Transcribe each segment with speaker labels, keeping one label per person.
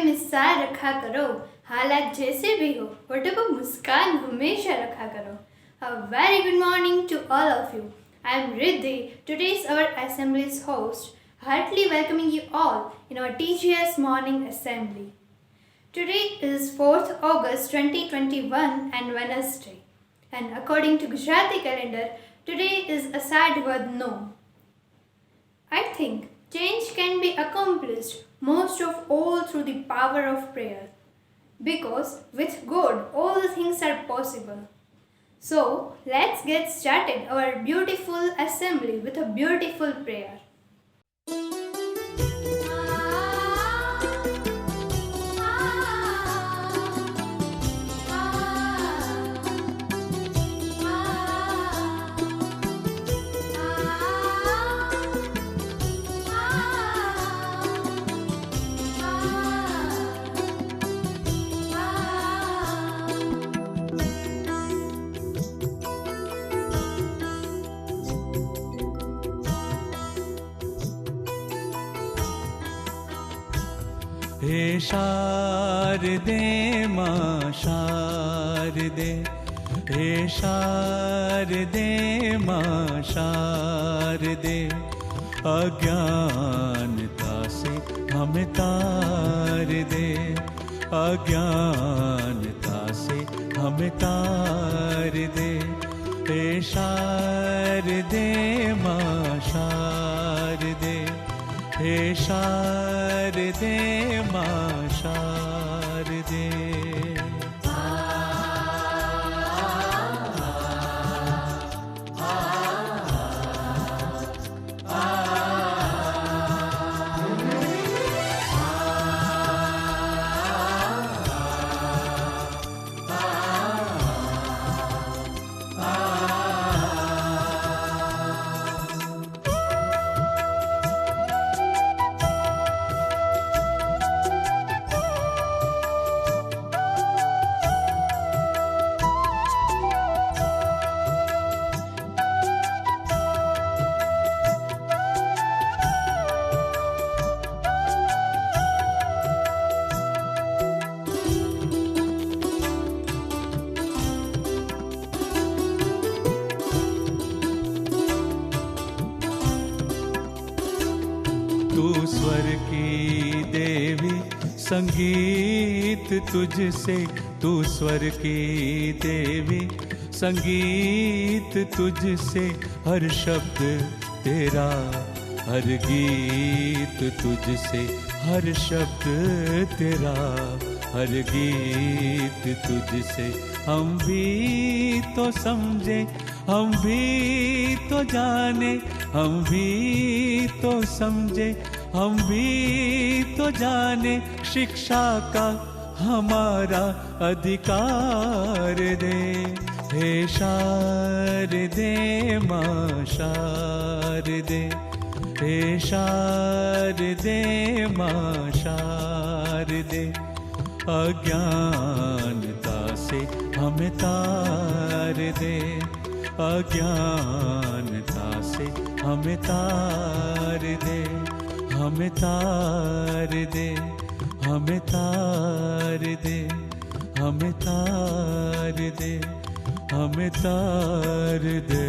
Speaker 1: निस्सार रखा करो, हालात जैसे भी हो होठों पर मुस्कान हमेशा रखा करो. A very good morning to all of you. I am Riddhi, today's our assembly's host, heartily welcoming you all in our TGS morning assembly. Today is 4th August 2021 and Wednesday, and according to Gujarati calendar, today is a sad word no. I think change can be accomplished most of all through the power of prayer, because with God all things are possible. So let's get started our beautiful assembly with a beautiful prayer.
Speaker 2: हे शारदे मां शारदे, हे शारदे मां शारदे, अज्ञानता से हमें तार दे, अज्ञानता से हमें तार दे. हे शारदे मां शारदे, हे शारदे मां शारदे. तू स्वर की देवी, संगीत तुझसे, तू स्वर की देवी, संगीत तुझसे, हर शब्द तेरा, हर गीत तुझसे, हर शब्द तेरा, हर गीत तुझसे. हम भी तो समझे, हम भी तो जाने, हम भी तो समझे, हम भी तो जाने, शिक्षा का हमारा अधिकार दे. हे शारदे मां शारदे, हे शारदे मां शारदे, अज्ञानता से हमें तार दे, अज्ञानता से हमें तार दे, हमें तार दे, हमें तार दे, हमें तार दे, हमें तार दे.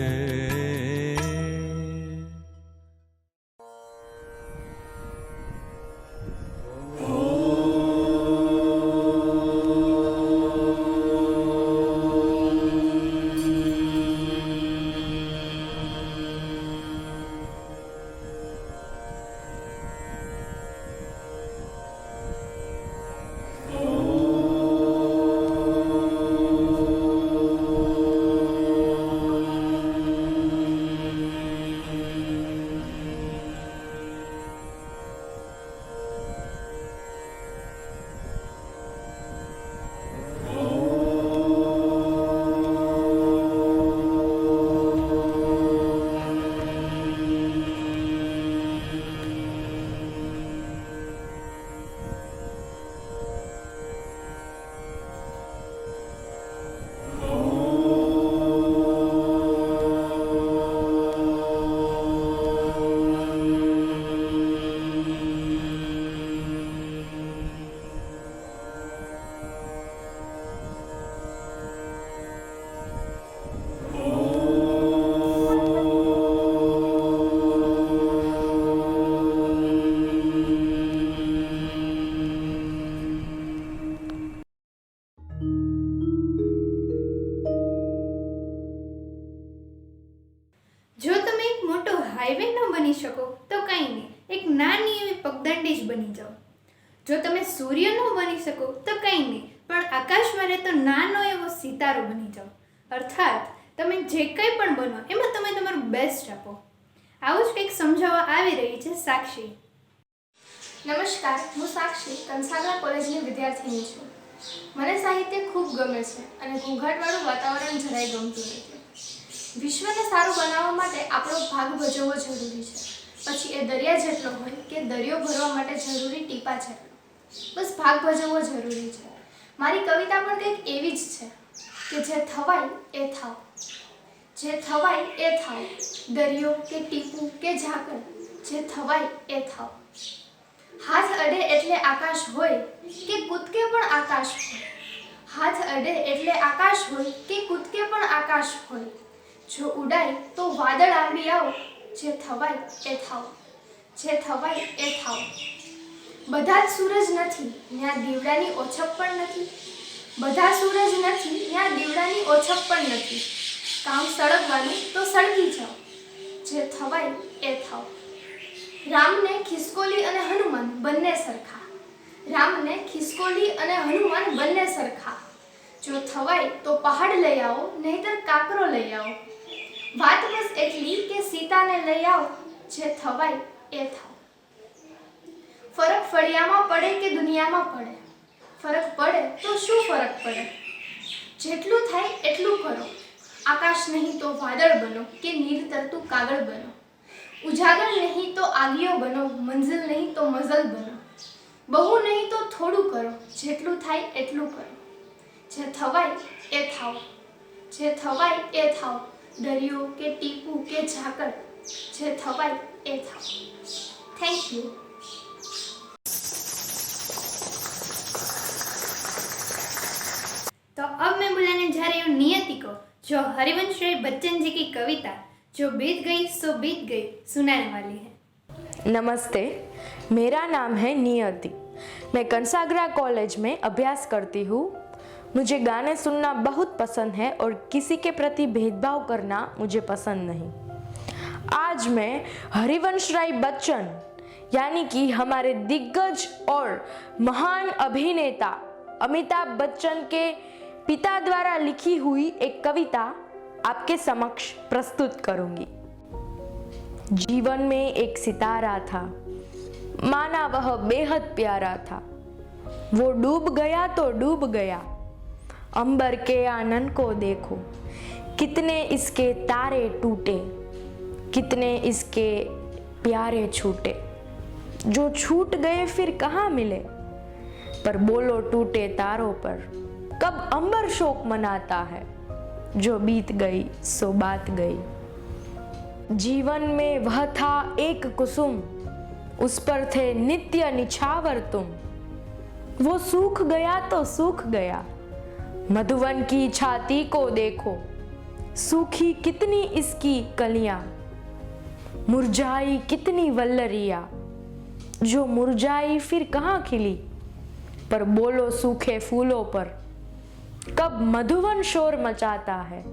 Speaker 1: જો તમે સૂર્ય ન બની શકો તો કંઈ નહીં, પણ આકાશમાં રહેતો નાનો એવો સિતારો બની જાઓ. અર્થાત તમે જે કંઈ પણ બનો એમાં તમે તમારું બેસ્ટ આપો. આવું જ કંઈક સમજાવવા આવી રહી છે સાક્ષી.
Speaker 3: નમસ્કાર, હું સાક્ષી કંસાગરા કોલેજની વિદ્યાર્થીની છું. મને સાહિત્ય ખૂબ ગમે છે અને ઘોંઘાટવાળું વાતાવરણ જરાય ગમતું નથી. વિશ્વને સારું બનાવવા માટે આપણો ભાગ ભજવવો જરૂરી છે. પછી એ દરિયા જેટલો હોય કે દરિયો ભરવા માટે જરૂરી ટીપા જેટલો. બસ ભાગ ભજવવો જરૂરી છે. મારી કવિતા પણ કંઈક એવી જ છે કે જે થવાય એ થાવ, જે થવાય એ થાવ. દરિયો કે ટીપું કે ઝાકળ, જે થવાય એ થાવ. હાથ અડે એટલે આકાશ હોય કે કૂદકે પણ આકાશ હોય. હાથ અડે એટલે આકાશ હોય કે કૂદકે પણ આકાશ હોય. જો ઉડાય તો વાદળ આવી આવો. જે થવાય એ થાવ, જે થવાય એ થાવ. બધા જ સૂરજ નથી, ત્યાં દીવડાની ઓછપ પણ નથી. બધા સૂરજ નથી, ત્યાં દીવડાની ઓછપ પણ નથી. કામ સળગવાનું તો સળગી જાઓ. જે થવાય એ થાવ. રામને ખિસકોલી અને હનુમાન બંને સરખા. રામને ખિસકોલી અને હનુમાન બંને સરખા. જો થવાય તો પહાડ લઈ આવો, નહીતર કાકરો લઈ આવો. વાત બસ એટલી કે સીતાને લઈ આવો. જે થવાય એ થાવ. ફરક ફળિયામાં પડે કે દુનિયામાં પડે. ફરક પડે તો શું ફરક પડે? જેટલું થાય એટલું કરો. આકાશ નહીં તો વાદળ બનો કે નીર તરતું કાગળ બનો. ઉજાગર નહીં તો આગિયો બનો, મંઝિલ નહીં તો મઝલ બનો. બહુ નહીં તો થોડું કરો, જેટલું થાય એટલું કરો. જે થવાય એ થાવ, જે થવાય એ થાવ. દરિયો કે ટીપું કે ઝાકળ, જે થવાય એ થાવ. Thank you.
Speaker 1: तो अब मैं बुलाने जा रही हूँ नियति को, जो हरिवंश राय बच्चन जी की कविता जो बीत गई सो बीत गई सुनाने वाली है.
Speaker 4: नमस्ते, मेरा नाम है नियति. मैं कंसागरा कॉलेज में अभ्यास करती हूँ. मुझे गाने सुनना बहुत पसंद है और किसी के प्रति भेदभाव करना मुझे पसंद नहीं. आज मैं हरिवंश राय बच्चन यानी कि हमारे दिग्गज और महान अभिनेता अमिताभ बच्चन के पिता द्वारा लिखी हुई एक कविता आपके समक्ष प्रस्तुत करूंगी. जीवन में एक सितारा था, माना वह बेहद प्यारा था. वो डूब गया तो डूब गया. अंबर के आनंद को देखो, कितने इसके तारे टूटे, कितने इसके प्यारे छूटे. जो छूट गए फिर कहाँ मिले, पर बोलो टूटे तारों पर कब अंबर शोक मनाता है. जो बीत गई सो बात गई. जीवन में वह था एक कुसुम, उस पर थे नित्य निछावर तुम. वो सूख गया तो सूख गया. मधुवन की छाती को देखो, सूखी कितनी इसकी कलियां. मुरझाई कितनी वल्लरिया, जो मुरझाई फिर कहाँ खिली. पर बोलो सूखे फूलों पर कब मधुवन शोर मचाता है.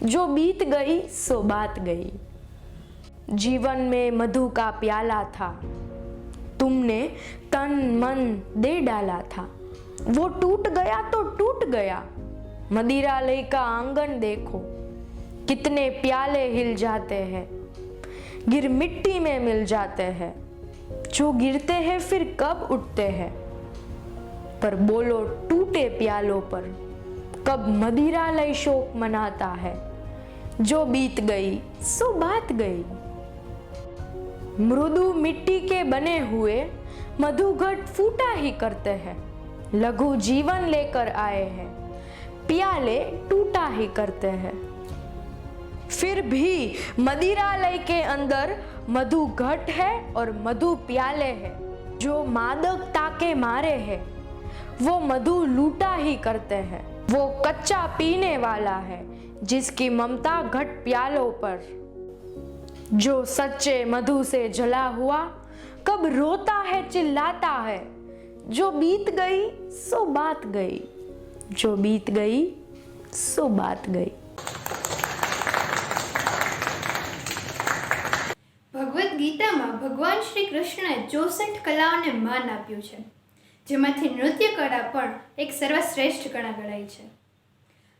Speaker 4: जो बीत गई सो बात गई. जीवन में मधु का प्याला था, तुमने तन मन दे डाला था. वो टूट गया तो टूट गया. मदिरालय का आंगन देखो, कितने प्याले हिल जाते हैं, गिर मिट्टी में मिल जाते हैं. जो गिरते हैं फिर कब उठते हैं. पर बोलो टूटे प्यालों पर कब मदिरालय शोक मनाता है. जो बीत गई सो बात गई. मृदु मिट्टी के बने हुए मधुघट फूटा ही करते हैं. लघु जीवन लेकर आए हैं, प्याले टूटा ही करते हैं. फिर भी मदिरालय के अंदर मधु घट है और मधु प्याले है. जो मादकता के मारे है वो मधु लूटा ही करते हैं. वो कच्चा पीने वाला है जिसकी ममता घट प्यालों पर. जो सच्चे मधु से जला हुआ कब रोता है चिल्लाता है. जो बीत गई सो बात गई. जो बीत गई सो बात गई.
Speaker 1: ભગવદ્ ગીતામાં ભગવાન શ્રી કૃષ્ણએ 64 કલાઓને માન આપ્યું છે. જેમાંથી નૃત્ય કળા પણ એક સર્વશ્રેષ્ઠ કળા ગણાય છે.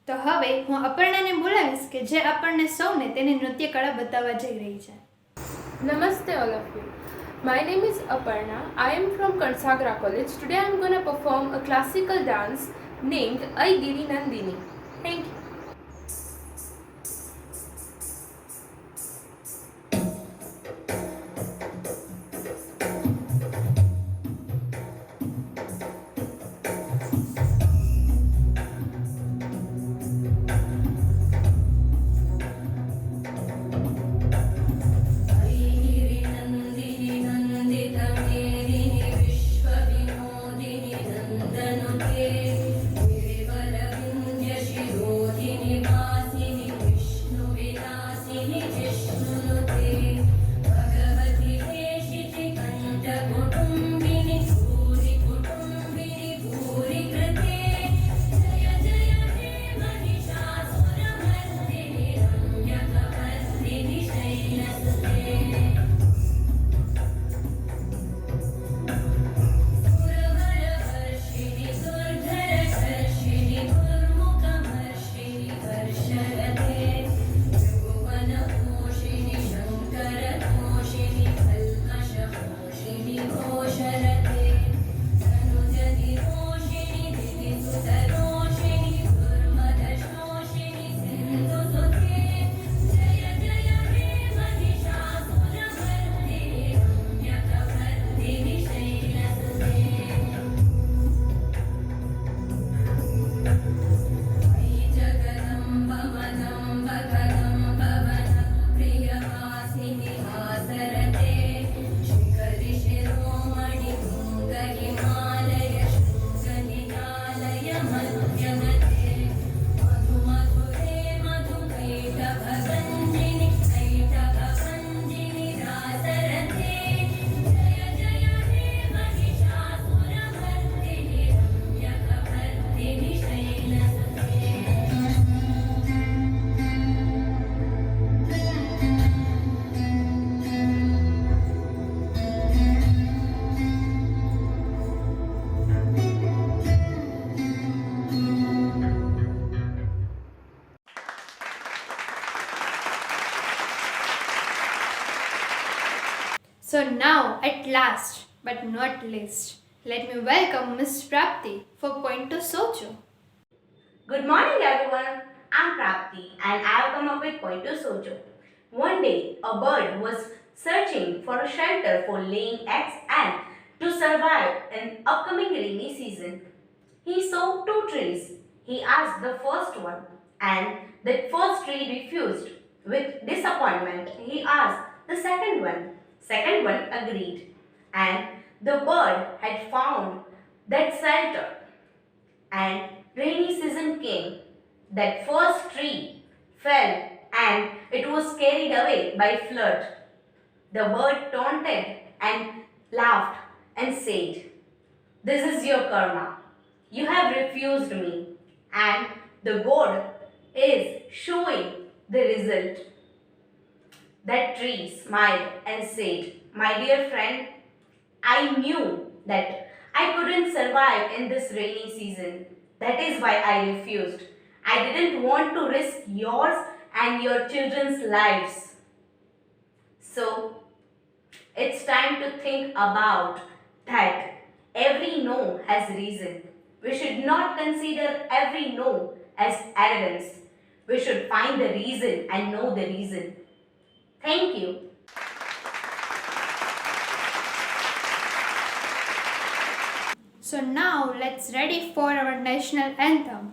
Speaker 1: તો હવે હું અપર્ણાને બોલાવીશ કે જે આપણને સૌને તેની નૃત્ય કળા બતાવવા જઈ રહી છે.
Speaker 3: Namaste all of you. My name is Aparna. I am from Kansagra College. Today I am going to perform a classical dance named Ai Giri Nandini. Thank you.
Speaker 1: So now, at last, but not least, let me welcome Miss Prapti for Point to Socho.
Speaker 5: Good morning everyone, I'm Prapti and I have come up with Point to Socho. One day, a bird was searching for a shelter for laying eggs and to survive in upcoming rainy season. He saw two trees. He asked the first one and the first tree refused. With disappointment, he asked the second one. Second one agreed and the bird had found that shelter. And rainy season came. That first tree fell and it was carried away by flood. The bird taunted and laughed and said, "This is your karma. You have refused me." And the God is showing the result. That tree smiled and said, "My dear friend, I knew that I couldn't survive in this rainy season. That is why I refused. I didn't want to risk yours and your children's lives." So, it's time to think about that every no has reason. We should not consider every no as arrogance. We should find the reason and know the reason. Thank you.
Speaker 1: So now let's ready for our national anthem.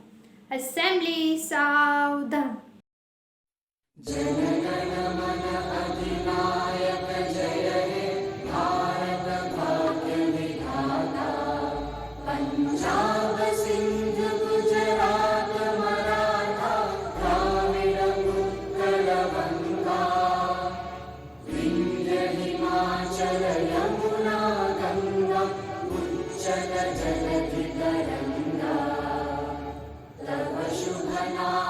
Speaker 1: Assembly Saudhan.
Speaker 6: जलधि तरंगा तव शुभ नाम